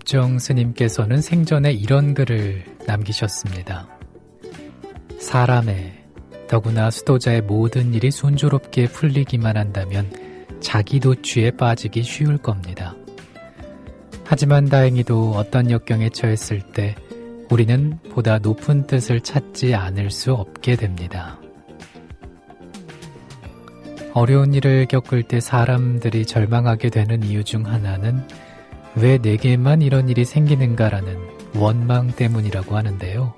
법정 스님께서는 생전에 이런 글을 남기셨습니다. 사람의, 더구나 수도자의 모든 일이 순조롭게 풀리기만 한다면 자기 도취에 빠지기 쉬울 겁니다. 하지만 다행히도 어떤 역경에 처했을 때 우리는 보다 높은 뜻을 찾지 않을 수 없게 됩니다. 어려운 일을 겪을 때 사람들이 절망하게 되는 이유 중 하나는 왜 내게만 이런 일이 생기는가라는 원망 때문이라고 하는데요.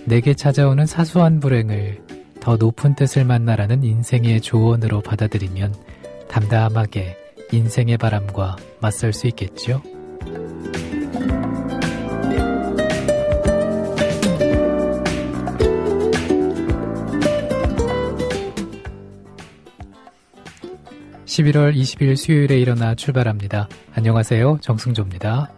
내게 찾아오는 사소한 불행을 더 높은 뜻을 만나라는 인생의 조언으로 받아들이면 담담하게 인생의 바람과 맞설 수 있겠죠? (11월 20일) 수요일에 일어나 출발합니다. 안녕하세요, 정승조입니다.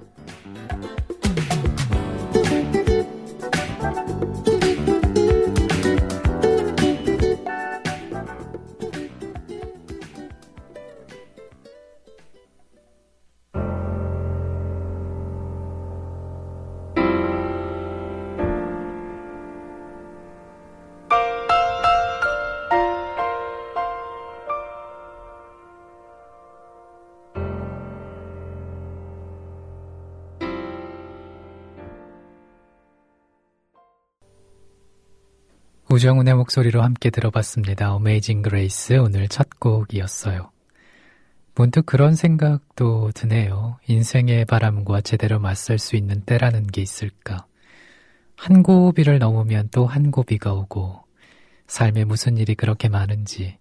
우정훈의 목소리로 함께 들어봤습니다. 어메이징 그레이스, 오늘 첫 곡이었어요. 문득 그런 생각도 드네요. 인생의 바람과 제대로 맞설 수 있는 때라는 게 있을까? 한 고비를 넘으면 또 한 고비가 오고 삶에 무슨 일이 그렇게 많은지,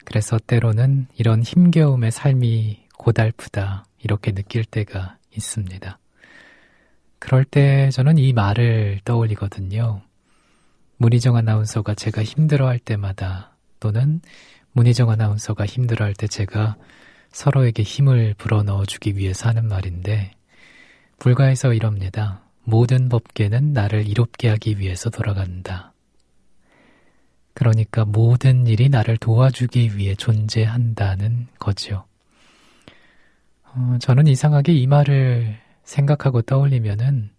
그래서 때로는 이런 힘겨움의 삶이 고달프다 이렇게 느낄 때가 있습니다. 그럴 때 저는 이 말을 떠올리거든요. 문희정 아나운서가 제가 힘들어할 때마다, 또는 문희정 아나운서가 힘들어할 때 제가 서로에게 힘을 불어넣어주기 위해서 하는 말인데, 불가에서 이럽니다. 모든 법계는 나를 이롭게 하기 위해서 돌아간다. 그러니까 모든 일이 나를 도와주기 위해 존재한다는 거죠. 저는 이상하게 이 말을 생각하고 떠올리면은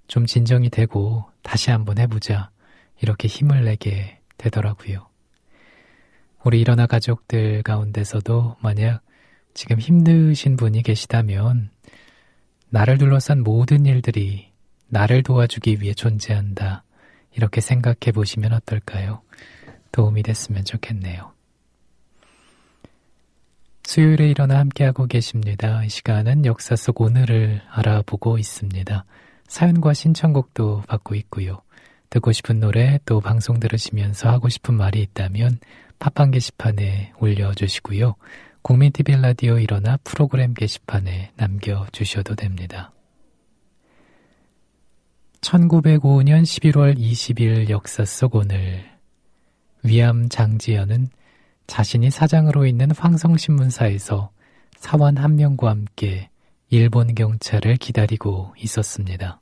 좀 진정이 되고 다시 한번 해보자, 이렇게 힘을 내게 되더라고요. 우리 일어나 가족들 가운데서도 만약 지금 힘드신 분이 계시다면 나를 둘러싼 모든 일들이 나를 도와주기 위해 존재한다, 이렇게 생각해 보시면 어떨까요? 도움이 됐으면 좋겠네요. 수요일에 일어나 함께하고 계십니다. 이 시간은 역사 속 오늘을 알아보고 있습니다. 사연과 신청곡도 받고 있고요. 듣고 싶은 노래, 또 방송 들으시면서 하고 싶은 말이 있다면 팟빵 게시판에 올려주시고요. 국민TV 라디오 일어나 프로그램 게시판에 남겨주셔도 됩니다. 1905년 11월 20일 역사 속 오늘, 위암 장지연은 자신이 사장으로 있는 황성신문사에서 사원 한 명과 함께 일본 경찰을 기다리고 있었습니다.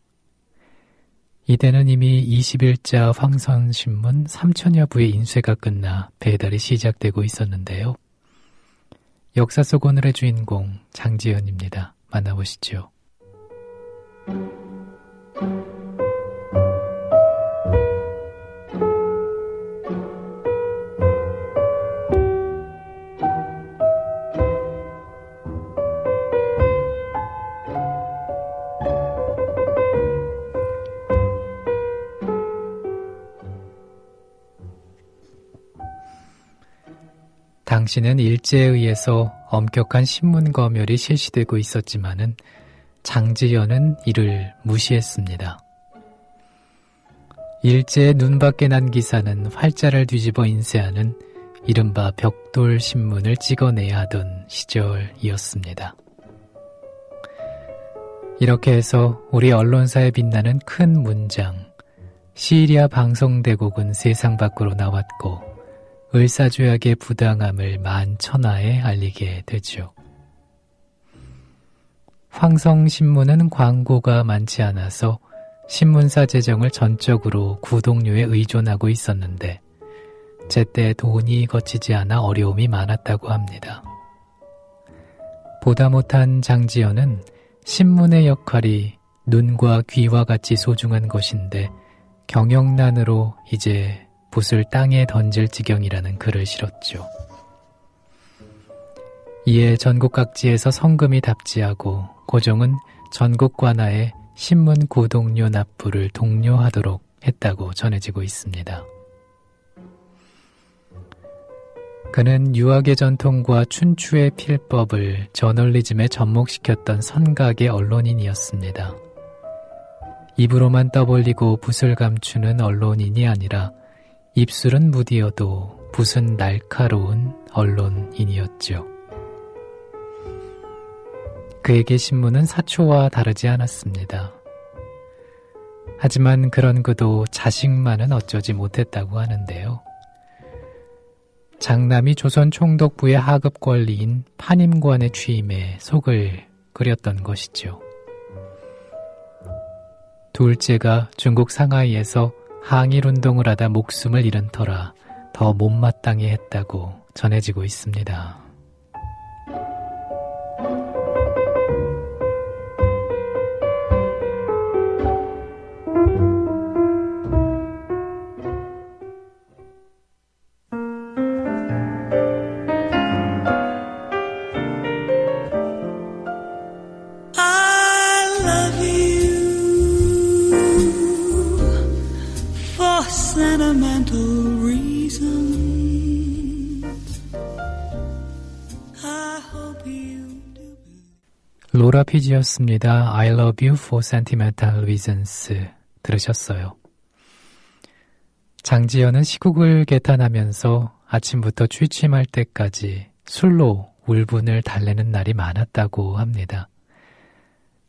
이때는 이미 20일자 황선신문 3천여 부의 인쇄가 끝나 배달이 시작되고 있었는데요. 역사 속 오늘의 주인공 장지연입니다. 만나보시죠. 당시는 일제에 의해서 엄격한 신문 검열이 실시되고 있었지만은 장지연은 이를 무시했습니다. 일제의 눈밖에 난 기사는 활자를 뒤집어 인쇄하는 이른바 벽돌 신문을 찍어내야 하던 시절이었습니다. 이렇게 해서 우리 언론사에 빛나는 큰 문장, 시리아 방송대국은 세상 밖으로 나왔고 을사조약의 부당함을 만천하에 알리게 되죠. 황성신문은 광고가 많지 않아서 신문사 재정을 전적으로 구독료에 의존하고 있었는데 제때 돈이 거치지 않아 어려움이 많았다고 합니다. 보다 못한 장지연은 신문의 역할이 눈과 귀와 같이 소중한 것인데 경영난으로 이제 붓을 땅에 던질 지경이라는 글을 실었죠. 이에 전국 각지에서 성금이 답지하고 고종은 전국 관아에 신문 구독료 납부를 독려하도록 했다고 전해지고 있습니다. 그는 유학의 전통과 춘추의 필법을 저널리즘에 접목시켰던 선각의 언론인이었습니다. 입으로만 떠벌리고 붓을 감추는 언론인이 아니라 입술은 무디어도 붓은 날카로운 언론인이었죠. 그에게 신문은 사초와 다르지 않았습니다. 하지만 그런 그도 자식만은 어쩌지 못했다고 하는데요. 장남이 조선 총독부의 하급 권리인 판임관의 취임에 속을 끓였던 것이죠. 둘째가 중국 상하이에서 항일운동을 하다 목숨을 잃은 터라 더 못마땅해 했다고 전해지고 있습니다. Sentimental reasons. I hope you do. 로라 피지였습니다. I love you for sentimental reasons. 들으셨어요. 장지연은 시국을 개탄하면서 아침부터 취침할 때까지 술로 울분을 달래는 날이 많았다고 합니다.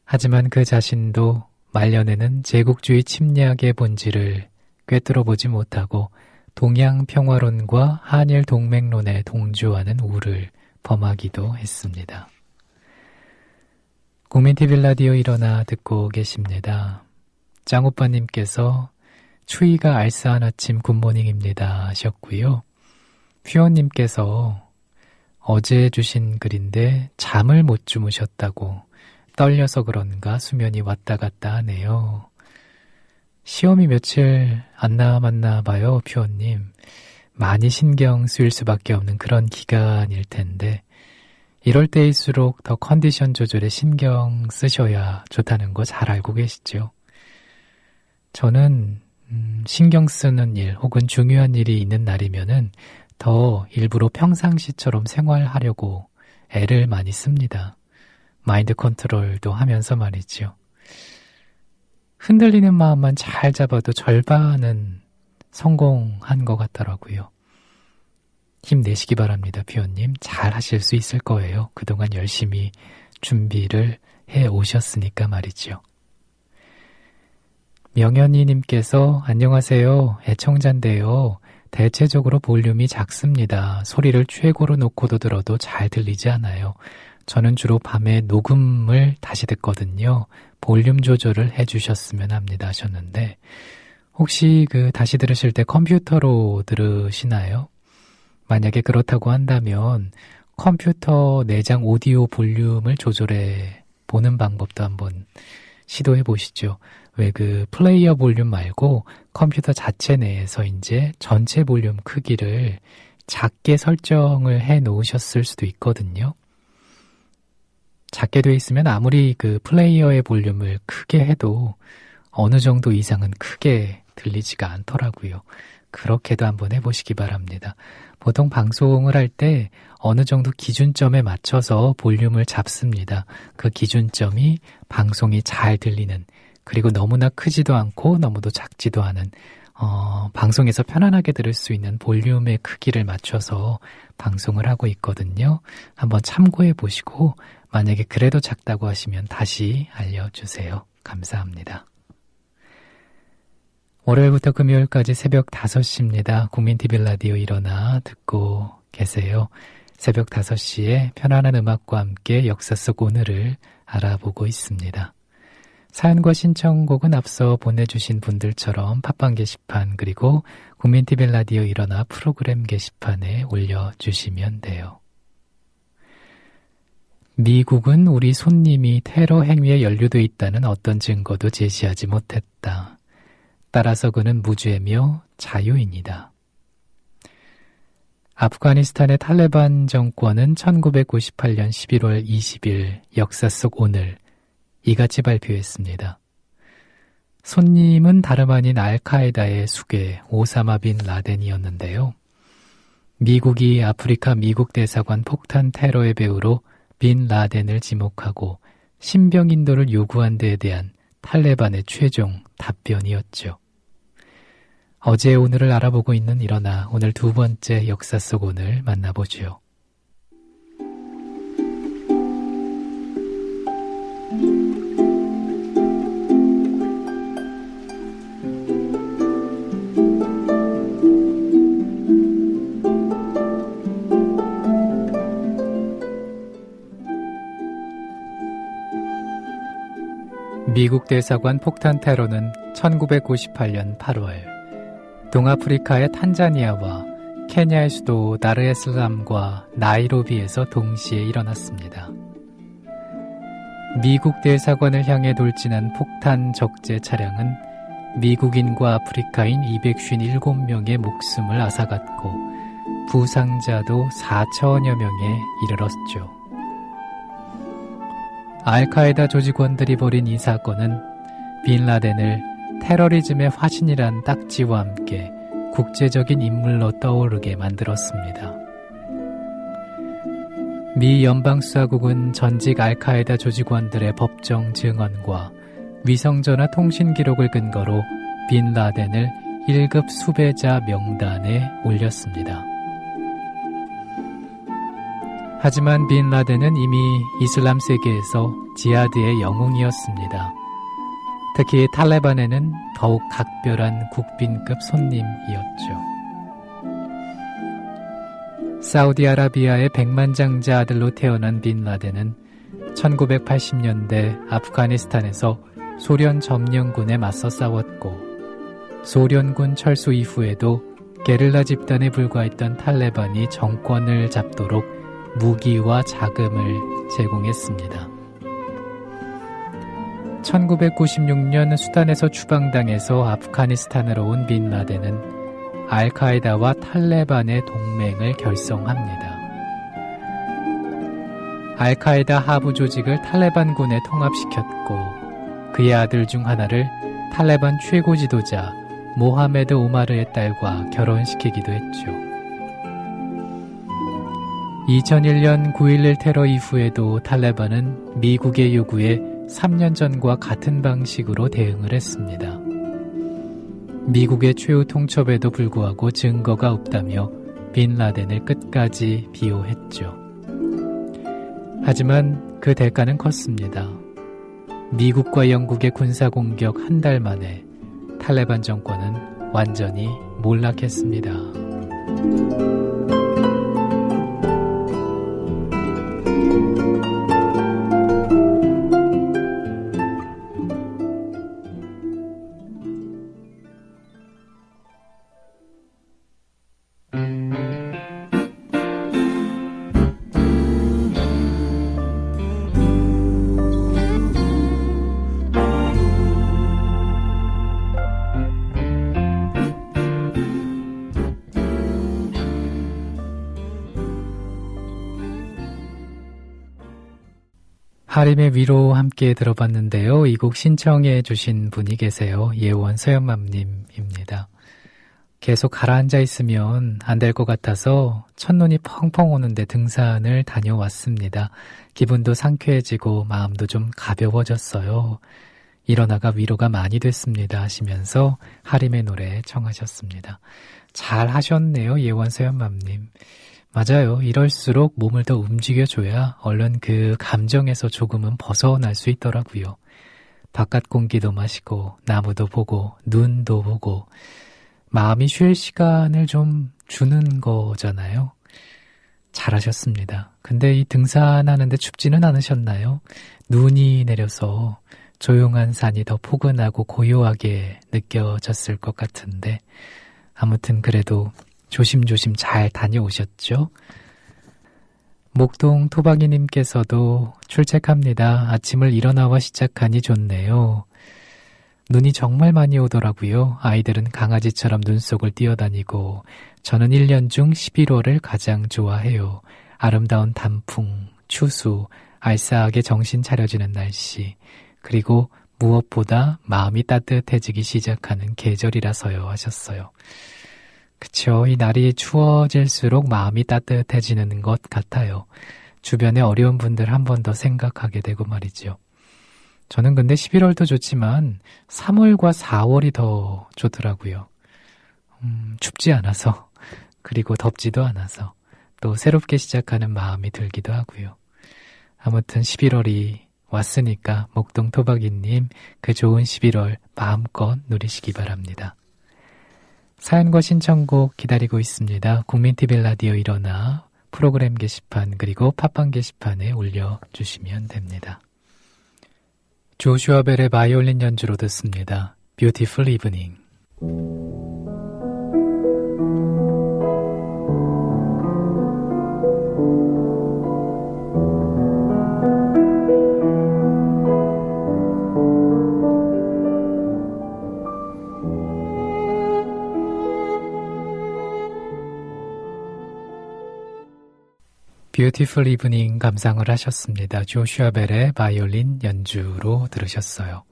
하지만 그 자신도 말년에는 제국주의 침략의 본질을 꿰뚫어보지 못하고 동양 평화론과 한일 동맹론에 동조하는 우를 범하기도 했습니다. 국민TV 라디오 일어나 듣고 계십니다. 짱오빠님께서 추위가 알싸한 아침 굿모닝입니다 하셨고요. 퓨어님께서 어제 주신 글인데 잠을 못 주무셨다고 떨려서 그런가 수면이 왔다 갔다 하네요. 시험이 며칠 안 남았나 봐요, 퓨어님. 많이 신경 쓰일 수밖에 없는 그런 기간일 텐데 이럴 때일수록 더 컨디션 조절에 신경 쓰셔야 좋다는 거 잘 알고 계시죠? 저는 신경 쓰는 일 혹은 중요한 일이 있는 날이면은 더 일부러 평상시처럼 생활하려고 애를 많이 씁니다. 마인드 컨트롤도 하면서 말이죠. 흔들리는 마음만 잘 잡아도 절반은 성공한 것 같더라고요. 힘내시기 바랍니다, 퓨어님. 잘 하실 수 있을 거예요. 그동안 열심히 준비를 해 오셨으니까 말이죠. 명현이님께서 안녕하세요. 애청자인데요. 대체적으로 볼륨이 작습니다. 소리를 최고로 놓고도 들어도 잘 들리지 않아요. 저는 주로 밤에 녹음을 다시 듣거든요. 볼륨 조절을 해주셨으면 합니다 하셨는데 혹시 다시 들으실 때 컴퓨터로 들으시나요? 만약에 그렇다고 한다면 컴퓨터 내장 오디오 볼륨을 조절해 보는 방법도 한번 시도해 보시죠. 왜 플레이어 볼륨 말고 컴퓨터 자체 내에서 이제 전체 볼륨 크기를 작게 설정을 해 놓으셨을 수도 있거든요. 작게 돼 있으면 아무리 플레이어의 볼륨을 크게 해도 어느 정도 이상은 크게 들리지가 않더라고요. 그렇게도 한번 해보시기 바랍니다. 보통 방송을 할 때 어느 정도 기준점에 맞춰서 볼륨을 잡습니다. 그 기준점이 방송이 잘 들리는, 그리고 너무나 크지도 않고 너무도 작지도 않은 방송에서 편안하게 들을 수 있는 볼륨의 크기를 맞춰서 방송을 하고 있거든요. 한번 참고해 보시고 만약에 그래도 작다고 하시면 다시 알려주세요. 감사합니다. 월요일부터 금요일까지 새벽 5시입니다. 국민TV 라디오 일어나 듣고 계세요. 새벽 5시에 편안한 음악과 함께 역사 속 오늘을 알아보고 있습니다. 사연과 신청곡은 앞서 보내주신 분들처럼 팟빵 게시판 그리고 국민TV 라디오 일어나 프로그램 게시판에 올려주시면 돼요. 미국은 우리 손님이 테러 행위에 연루돼 있다는 어떤 증거도 제시하지 못했다. 따라서 그는 무죄며 자유인이다. 아프가니스탄의 탈레반 정권은 1998년 11월 20일 역사 속 오늘 이같이 발표했습니다. 손님은 다름 아닌 알카에다의 수괴 오사마 빈 라덴이었는데요. 미국이 아프리카 미국 대사관 폭탄 테러의 배우로 빈 라덴을 지목하고 신병 인도를 요구한 데에 대한 탈레반의 최종 답변이었죠. 어제 오늘을 알아보고 있는 일어나 오늘 두 번째 역사 속 오늘 만나보죠. 미국 대사관 폭탄 테러는 1998년 8월 동아프리카의 탄자니아와 케냐의 수도 다르에슬람과 나이로비에서 동시에 일어났습니다. 미국 대사관을 향해 돌진한 폭탄 적재 차량은 미국인과 아프리카인 257명의 목숨을 앗아갔고 부상자도 4천여 명에 이르렀죠. 알카에다 조직원들이 벌인 이 사건은 빈 라덴을 테러리즘의 화신이란 딱지와 함께 국제적인 인물로 떠오르게 만들었습니다. 미 연방수사국은 전직 알카에다 조직원들의 법정 증언과 위성전화 통신 기록을 근거로 빈 라덴을 1급 수배자 명단에 올렸습니다. 하지만 빈 라덴은 이미 이슬람 세계에서 지하드의 영웅이었습니다. 특히 탈레반에는 더욱 각별한 국빈급 손님이었죠. 사우디아라비아의 백만장자 아들로 태어난 빈 라덴은 1980년대 아프가니스탄에서 소련 점령군에 맞서 싸웠고 소련군 철수 이후에도 게릴라 집단에 불과했던 탈레반이 정권을 잡도록 무기와 자금을 제공했습니다. 1996년 수단에서 추방당해서 아프가니스탄으로 온 빈 라덴은 알카에다와 탈레반의 동맹을 결성합니다. 알카에다 하부 조직을 탈레반군에 통합시켰고 그의 아들 중 하나를 탈레반 최고 지도자 모하메드 오마르의 딸과 결혼시키기도 했죠. 2001년 9.11 테러 이후에도 탈레반은 미국의 요구에 3년 전과 같은 방식으로 대응을 했습니다. 미국의 최후 통첩에도 불구하고 증거가 없다며 빈 라덴을 끝까지 비호했죠. 하지만 그 대가는 컸습니다. 미국과 영국의 군사공격 한 달 만에 탈레반 정권은 완전히 몰락했습니다. 하림의 위로 함께 들어봤는데요. 이 곡 신청해 주신 분이 계세요. 예원 서연맘님입니다. 계속 가라앉아 있으면 안 될 것 같아서 첫눈이 펑펑 오는데 등산을 다녀왔습니다. 기분도 상쾌해지고 마음도 좀 가벼워졌어요. 일어나가 위로가 많이 됐습니다 하시면서 하림의 노래 청하셨습니다. 잘 하셨네요. 예원 서연맘님. 맞아요. 이럴수록 몸을 더 움직여줘야 얼른 그 감정에서 조금은 벗어날 수 있더라고요. 바깥 공기도 마시고 나무도 보고 눈도 보고 마음이 쉴 시간을 좀 주는 거잖아요. 잘하셨습니다. 근데 이 등산하는데 춥지는 않으셨나요? 눈이 내려서 조용한 산이 더 포근하고 고요하게 느껴졌을 것 같은데 아무튼 그래도 조심조심 잘 다녀오셨죠? 목동 토박이님께서도 출첵합니다. 아침을 일어나와 시작하니 좋네요. 눈이 정말 많이 오더라고요. 아이들은 강아지처럼 눈 속을 뛰어다니고 저는 1년 중 11월을 가장 좋아해요. 아름다운 단풍, 추수, 알싸하게 정신 차려지는 날씨, 그리고 무엇보다 마음이 따뜻해지기 시작하는 계절이라서요 하셨어요. 그쵸. 이 날이 추워질수록 마음이 따뜻해지는 것 같아요. 주변에 어려운 분들 한 번 더 생각하게 되고 말이죠. 저는 근데 11월도 좋지만 3월과 4월이 더 좋더라고요. 춥지 않아서, 그리고 덥지도 않아서, 또 새롭게 시작하는 마음이 들기도 하고요. 아무튼 11월이 왔으니까 목동 토박이님 그 좋은 11월 마음껏 누리시기 바랍니다. 사연과 신청곡 기다리고 있습니다. 국민TV 라디오 일어나 프로그램 게시판 그리고 팟빵 게시판에 올려주시면 됩니다. 조슈아 벨의 바이올린 연주로 듣습니다. Beautiful Evening. Beautiful Evening 감상을 하셨습니다. 조슈아 벨의 바이올린 연주로 들으셨어요.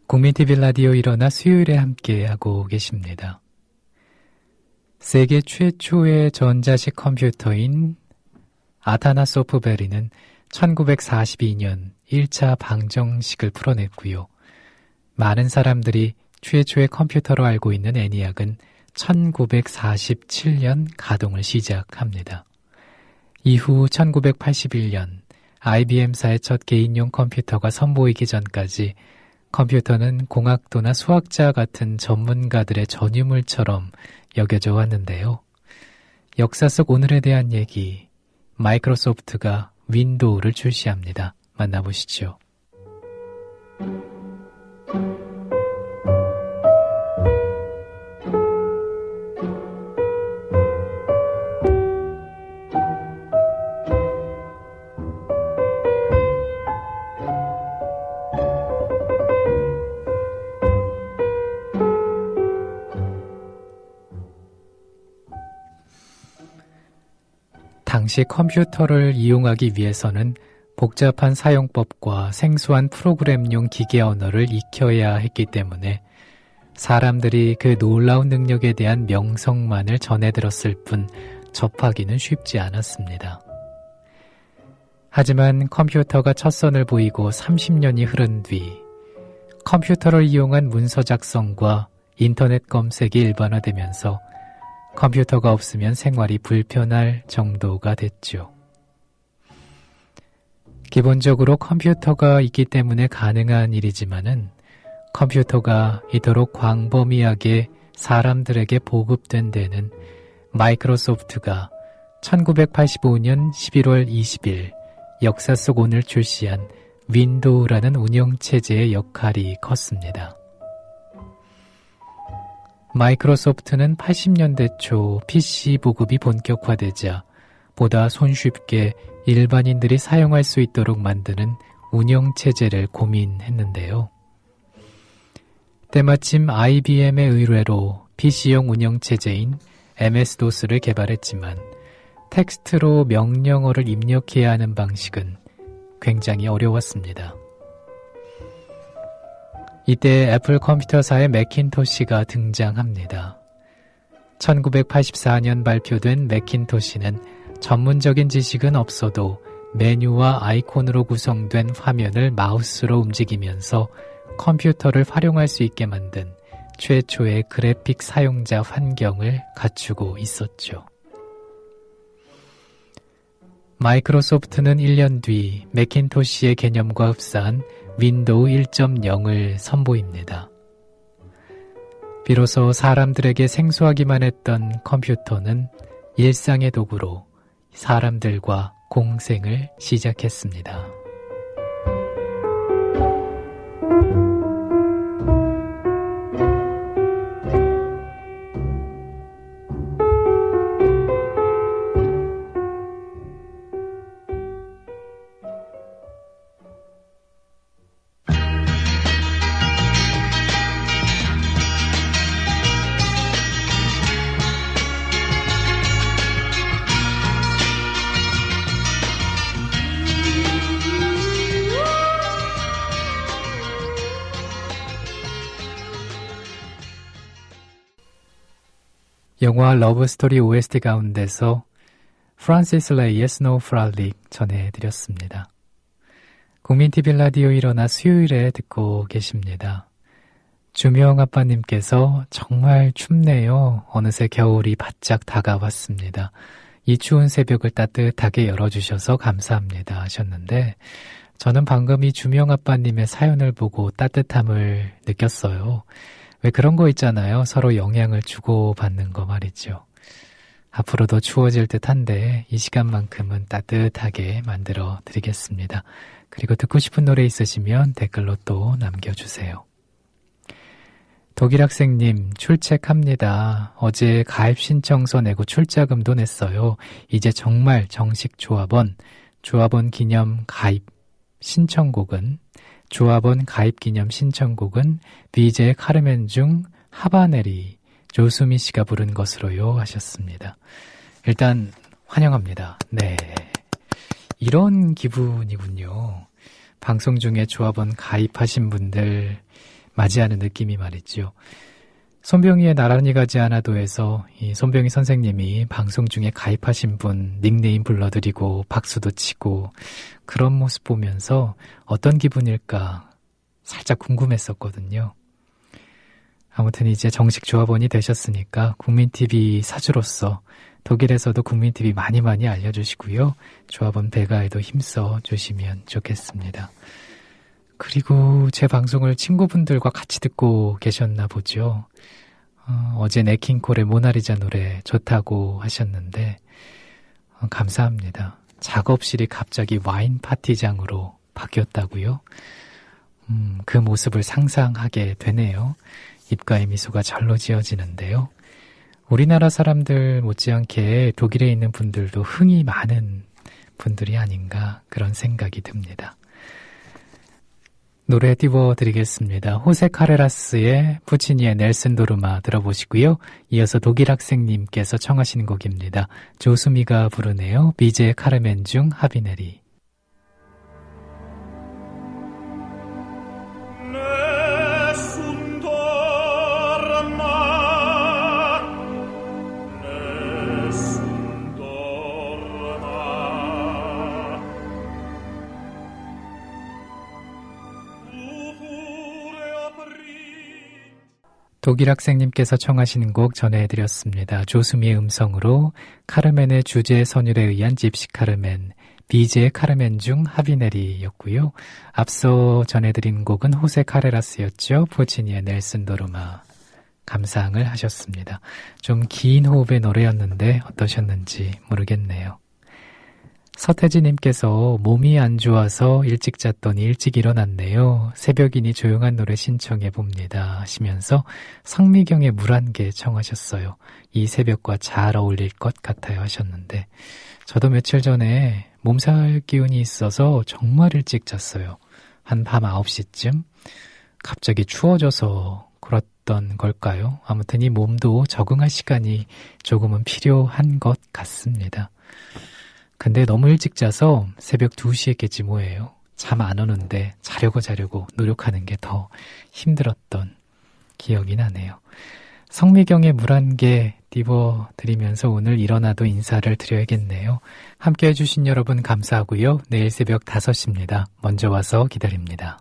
국민TV 라디오 일어나 수요일에 함께하고 계십니다. 세계 최초의 전자식 컴퓨터인 아타나 소프베리는 1942년 1차 방정식을 풀어냈고요. 많은 사람들이 최초의 컴퓨터로 알고 있는 ENIAC은 1947년 가동을 시작합니다. 이후 1981년 IBM사의 첫 개인용 컴퓨터가 선보이기 전까지 컴퓨터는 공학도나 수학자 같은 전문가들의 전유물처럼 여겨져 왔는데요. 역사 속 오늘에 대한 얘기, 마이크로소프트가 윈도우를 출시합니다. 만나보시죠. 당시 컴퓨터를 이용하기 위해서는 복잡한 사용법과 생소한 프로그램용 기계 언어를 익혀야 했기 때문에 사람들이 그 놀라운 능력에 대한 명성만을 전해 들었을 뿐 접하기는 쉽지 않았습니다. 하지만 컴퓨터가 첫 선을 보이고 30년이 흐른 뒤 컴퓨터를 이용한 문서 작성과 인터넷 검색이 일반화되면서 컴퓨터가 없으면 생활이 불편할 정도가 됐죠. 기본적으로 컴퓨터가 있기 때문에 가능한 일이지만은 컴퓨터가 이토록 광범위하게 사람들에게 보급된 데는 마이크로소프트가 1985년 11월 20일 역사 속 오늘 출시한 윈도우라는 운영체제의 역할이 컸습니다. 마이크로소프트는 80년대 초 PC 보급이 본격화되자 보다 손쉽게 일반인들이 사용할 수 있도록 만드는 운영체제를 고민했는데요. 때마침 IBM의 의뢰로 PC용 운영체제인 MS-DOS를 개발했지만 텍스트로 명령어를 입력해야 하는 방식은 굉장히 어려웠습니다. 이때 애플 컴퓨터사의 매킨토시가 등장합니다. 1984년 발표된 매킨토시는 전문적인 지식은 없어도 메뉴와 아이콘으로 구성된 화면을 마우스로 움직이면서 컴퓨터를 활용할 수 있게 만든 최초의 그래픽 사용자 환경을 갖추고 있었죠. 마이크로소프트는 1년 뒤 매킨토시의 개념과 흡사한 윈도우 1.0을 선보입니다. 비로소 사람들에게 생소하기만 했던 컴퓨터는 일상의 도구로 사람들과 공생을 시작했습니다. 영화 러브스토리 OST 가운데서 프란시스 레이의 스노우프랄릭 전해드렸습니다. 국민TV 라디오 일어나 수요일에 듣고 계십니다. 주명아빠님께서 정말 춥네요. 어느새 겨울이 바짝 다가왔습니다. 이 추운 새벽을 따뜻하게 열어주셔서 감사합니다 하셨는데 저는 방금 이 주명아빠님의 사연을 보고 따뜻함을 느꼈어요. 왜 그런 거 있잖아요. 서로 영향을 주고받는 거 말이죠. 앞으로도 추워질 듯한데 이 시간만큼은 따뜻하게 만들어 드리겠습니다. 그리고 듣고 싶은 노래 있으시면 댓글로 또 남겨주세요. 독일학생님 출첵합니다. 어제 가입 신청서 내고 출자금도 냈어요. 이제 정말 정식 조합원 기념 가입 신청곡은 조합원 가입 기념 신청곡은 BJ 카르멘 중 하바네리 조수미 씨가 부른 것으로요 하셨습니다. 일단 환영합니다. 네, 이런 기분이군요. 방송 중에 조합원 가입하신 분들 맞이하는 느낌이 말이죠. 손병희의 나란히 가지 않아도에서 이 손병희 선생님이 방송 중에 가입하신 분 닉네임 불러드리고 박수도 치고 그런 모습 보면서 어떤 기분일까 살짝 궁금했었거든요. 아무튼 이제 정식 조합원이 되셨으니까 국민TV 사주로서 독일에서도 국민TV 많이 알려주시고요. 조합원 배가에도 힘써 주시면 좋겠습니다. 그리고 제 방송을 친구분들과 같이 듣고 계셨나 보죠. 어제 네킹콜의 모나리자 노래 좋다고 하셨는데 감사합니다. 작업실이 갑자기 와인 파티장으로 바뀌었다고요? 그 모습을 상상하게 되네요. 입가에 미소가 절로 지어지는데요. 우리나라 사람들 못지않게 독일에 있는 분들도 흥이 많은 분들이 아닌가 그런 생각이 듭니다. 노래 띄워드리겠습니다. 호세 카레라스의 푸치니의 넬슨 도르마 들어보시고요. 이어서 독일 학생님께서 청하신 곡입니다. 조수미가 부르네요. 비제 카르멘 중 하비네리. 독일 학생님께서 청하신 곡 전해드렸습니다. 조수미의 음성으로 카르멘의 주제 선율에 의한 집시 카르멘, 비제의 카르멘 중 하비네리였고요. 앞서 전해드린 곡은 호세 카레라스였죠. 포치니의 넬슨 도르마. 감상을 하셨습니다. 좀 긴 호흡의 노래였는데 어떠셨는지 모르겠네요. 서태지님께서 몸이 안 좋아서 일찍 잤더니 일찍 일어났네요. 새벽이니 조용한 노래 신청해봅니다 하시면서 성미경의 물 한 개 청하셨어요. 이 새벽과 잘 어울릴 것 같아요 하셨는데 저도 며칠 전에 몸살 기운이 있어서 정말 일찍 잤어요. 한 밤 9시쯤 갑자기 추워져서 그랬던 걸까요? 아무튼 이 몸도 적응할 시간이 조금은 필요한 것 같습니다. 근데 너무 일찍 자서 새벽 2시에 깼지 뭐예요. 잠 안 오는데 자려고 노력하는 게 더 힘들었던 기억이 나네요. 성미경의 물 한 개 띄워드리면서 오늘 일어나도 인사를 드려야겠네요. 함께 해주신 여러분 감사하고요. 내일 새벽 5시입니다. 먼저 와서 기다립니다.